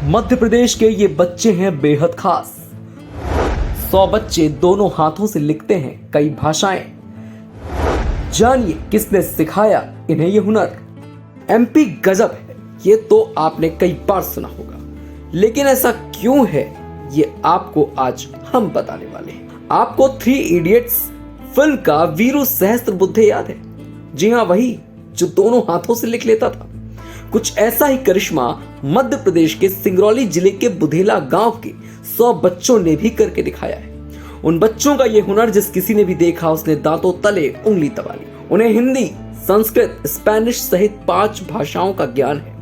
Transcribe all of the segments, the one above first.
मध्य प्रदेश के ये बच्चे हैं बेहद खास। 100 बच्चे दोनों हाथों से लिखते हैं कई भाषाएं। जानिए किसने सिखाया इन्हें ये हुनर। एमपी गजब है ये तो आपने कई बार सुना होगा, लेकिन ऐसा क्यों है ये आपको आज हम बताने वाले हैं। आपको 3 इडियट्स फिल्म का वीरू सहस्त्रबुद्धे याद है? जी हाँ, वही जो दोनों हाथों से लिख लेता था। कुछ ऐसा ही करिश्मा मध्य प्रदेश के सिंगरौली जिले के बुधेला गांव के 100 बच्चों ने भी करके दिखाया है। उन बच्चों का ये हुनर जिस किसी ने भी देखा उसने दांतों तले उंगली दबा ली। उन्हें हिंदी, संस्कृत, स्पेनिश सहित 5 भाषाओं का ज्ञान है।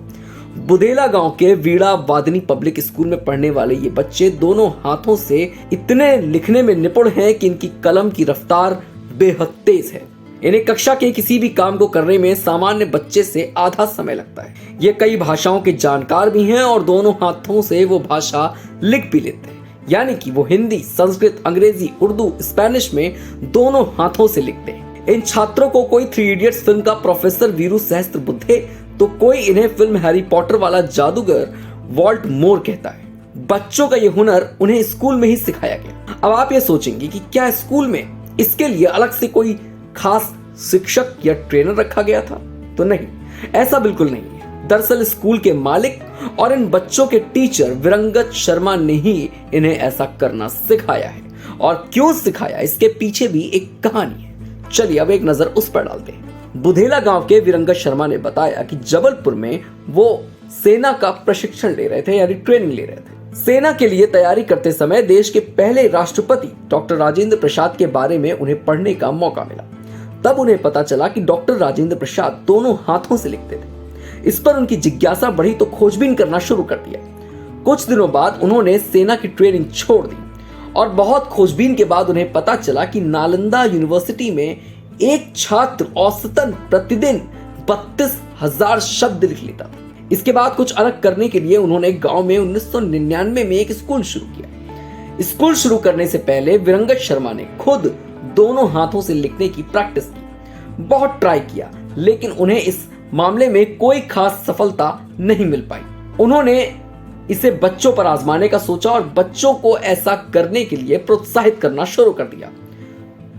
बुधेला गांव के वीड़ा वादनी पब्लिक स्कूल में पढ़ने वाले ये बच्चे दोनों हाथों से इतने लिखने में निपुण हैं कि इनकी कलम की रफ्तार बेहद तेज है। इन्हें कक्षा के किसी भी काम को करने में सामान्य बच्चे से आधा समय लगता है। ये कई भाषाओं के जानकार भी हैं और दोनों हाथों से वो भाषा लिख भी लेते हैं, यानी कि वो हिंदी, संस्कृत, अंग्रेजी, उर्दू, स्पेनिश में दोनों हाथों से लिखते हैं। इन छात्रों को कोई 3 इडियट्स फिल्म का प्रोफेसर वीरू सहस्त्रबुद्धे तो कोई इन्हें फिल्म हैरी पॉटर वाला जादूगर वॉल्ट मोर कहता है। बच्चों का ये हुनर उन्हें स्कूल में ही सिखाया गया। अब आप ये सोचेंगे कि क्या स्कूल में इसके लिए अलग से कोई खास शिक्षक या ट्रेनर रखा गया था? तो नहीं, ऐसा बिल्कुल नहीं है। दरअसल स्कूल के मालिक और इन बच्चों के टीचर विरंगत शर्मा ने ही इन्हें ऐसा करना सिखाया है। और क्यों सिखाया, इसके पीछे भी एक कहानी है। चलिए अब एक नजर उस पर डालते हैं। बुधेला गांव के विरंगत शर्मा ने बताया कि जबलपुर में वो सेना का प्रशिक्षण ले रहे थे, यानी ट्रेनिंग ले रहे थे। सेना के लिए तैयारी करते समय देश के पहले राष्ट्रपति डॉक्टर राजेंद्र प्रसाद के बारे में उन्हें पढ़ने का मौका मिला। तब उन्हें पता चला कि डॉक्टर राजेंद्र प्रसाद दोनों हाथों से लिखते थे। इस पर उनकी जिज्ञासा बढ़ी तो खोजबीन करना शुरू कर दिया। कुछ दिनों बाद उन्होंने सेना की ट्रेनिंग छोड़ दी और बहुत खोजबीन के बाद उन्हें पता चला कि नालंदा यूनिवर्सिटी में एक छात्र औसतन प्रतिदिन 32,000 शब्द लिख लेता था। इसके बाद कुछ अलग करने के लिए उन्होंने गांव में 1999 में एक स्कूल शुरू किया। स्कूल शुरू करने से पहले विरंगत शर्मा ने खुद दोनों हाथों से लिखने की प्रैक्टिस की। बहुत ट्राई किया, लेकिन उन्हें इस मामले में कोई खास सफलता नहीं मिल पाई। उन्होंने इसे बच्चों पर आजमाने का सोचा और बच्चों को ऐसा करने के लिए प्रोत्साहित करना शुरू कर दिया।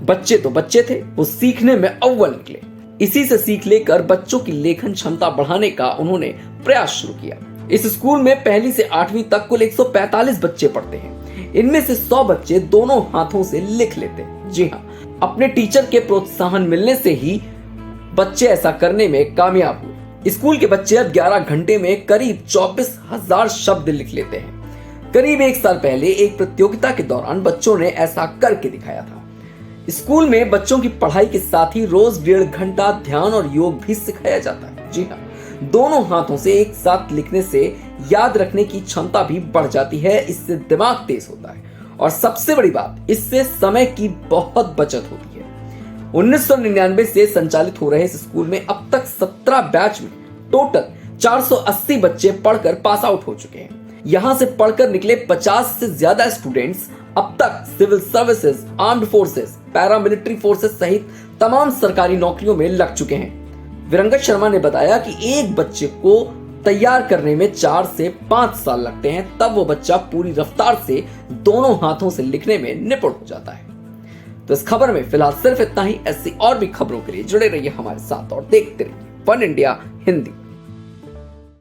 बच्चे तो बच्चे थे, वो सीखने में अव्वल निकले। इसी से सीख लेकर बच्चों की लेखन क्षमता बढ़ाने का उन्होंने प्रयास शुरू किया। इस स्कूल में 1ली से 8वीं तक कुल 145 बच्चे पढ़ते हैं। इनमें से 100 बच्चे दोनों हाथों से लिख लेते हैं। जी हाँ, अपने टीचर के प्रोत्साहन मिलने से ही बच्चे ऐसा करने में कामयाब हुए। स्कूल के बच्चे अब 11 घंटे में करीब 24,000 शब्द लिख लेते हैं। करीब 1 साल पहले एक प्रतियोगिता के दौरान बच्चों ने ऐसा करके दिखाया था। स्कूल में बच्चों की पढ़ाई के साथ ही रोज 1.5 घंटा ध्यान और योग भी सिखाया जाता है। जी हाँ, दोनों हाथों से एक साथ लिखने से याद रखने की क्षमता भी बढ़ जाती है। इससे दिमाग तेज होता है और सबसे बड़ी बात, इससे समय की बहुत बचत होती है। 1999 से संचालित हो रहे इस स्कूल में अब तक 17 बैच में टोटल 480 बच्चे पढ़कर पास आउट हो चुके हैं। यहाँ से पढ़कर निकले 50 से ज्यादा स्टूडेंट्स अब तक civil services, armed forces, paramilitary forces सहित तमाम सरकारी नौकरियों में लग चुके हैं। विरंगत शर्मा ने बताया कि एक बच्चे को तैयार करने में 4 से 5 साल लगते हैं, तब वो बच्चा पूरी रफ्तार से दोनों हाथों से लिखने में निपुण हो जाता है। तो इस खबर में फिलहाल सिर्फ इतना ही। ऐसी और भी खबरों के लिए जुड़े रहिए हमारे साथ और देखते रहिए वन इंडिया हिंदी।